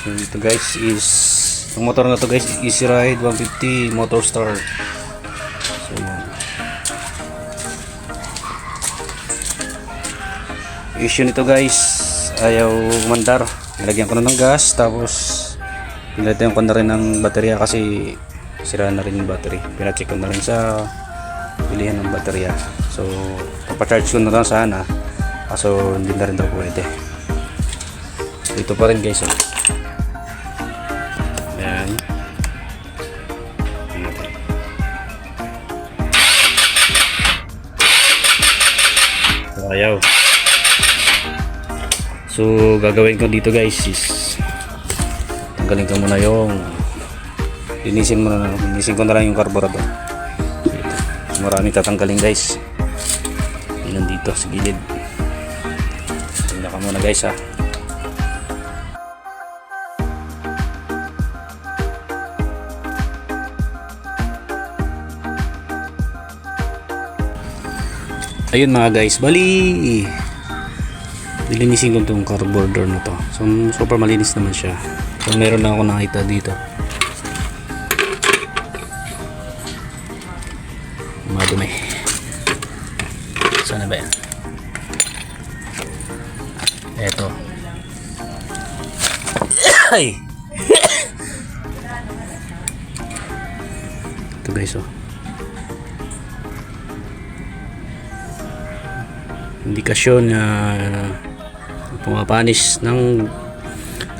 Ito guys is ang motor na to guys, Easy Ride 150 Motor Star. So yan. Issue nito guys, ayaw umandar. Nilagyan ko na ng gas, tapos pinalitan ko na rin ng baterya kasi sira na rin yung battery. Pinacheck ko na rin sa bilihan ng baterya. So papacharge ko na lang sana, kaso hindi na rin daw pwede. Dito pa rin guys. Ayan. Ayaw. So gagawin ko dito guys is tanggalin ko muna yung linisin ko na lang yung carburetor. Marami tatanggalin guys. Yun dito sa gilid. Tingnan ka muna guys ha. Ayun mga guys, bali lilinisin ko itong carburetor na to. So super malinis naman siya. So meron na ako nakita dito. Madumi. Sana ba yan? Eto. Ay! Ito guys oh. Indikasyon na pumapanis ng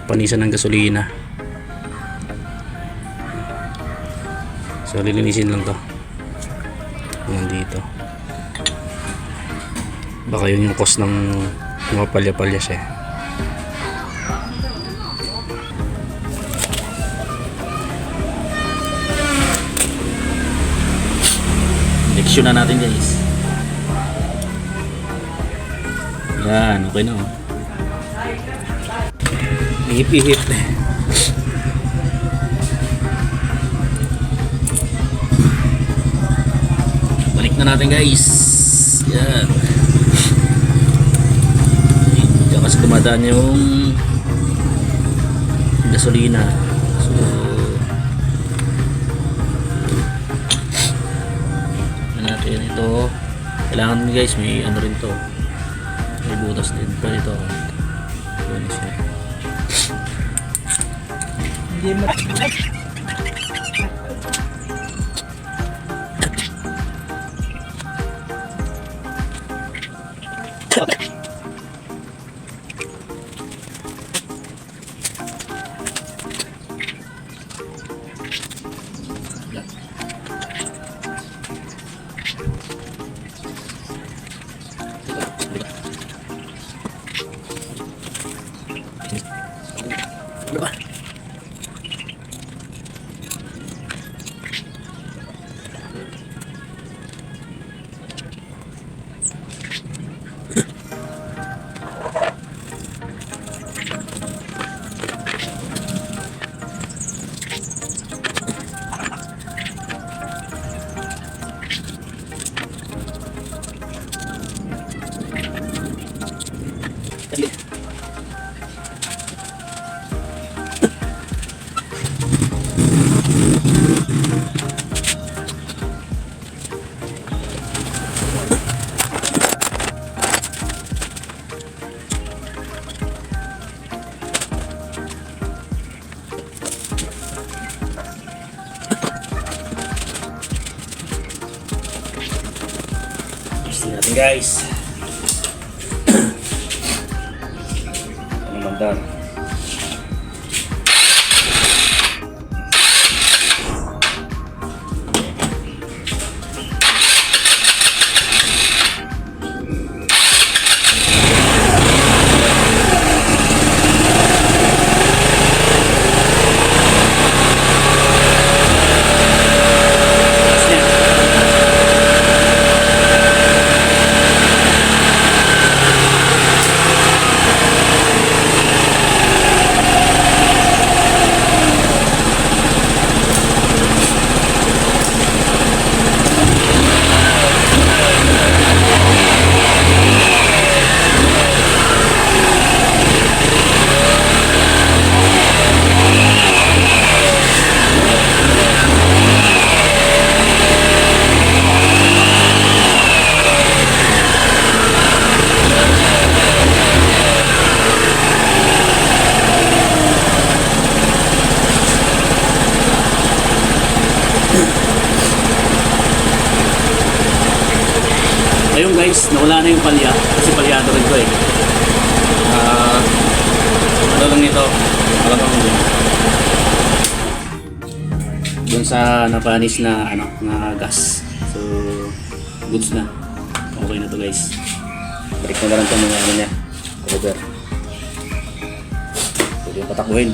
panisan ng gasolina. So lilinisin lang to. Nandito. Baka yun yung cause ng pumapalya-palya siya. Injection na natin guys. Yan, okay na oh. Ihip-ihip. Balik na natin guys. Yan. Diyan kasi dumadaan yung gasolina. So natin ito. Kailangan guys may ano rin to. May butas din pa ito. Yun siya. Hindi natin guys. Ano mandar? nawala na yung palya kasi palyado rin ko eh. Ano lang ito, talagang dun sa napanis na ano, na gas. So, goods na. Okay na to guys. Balik ko na lang itong mga ano niya, cover. Pwede yung patakbuhin.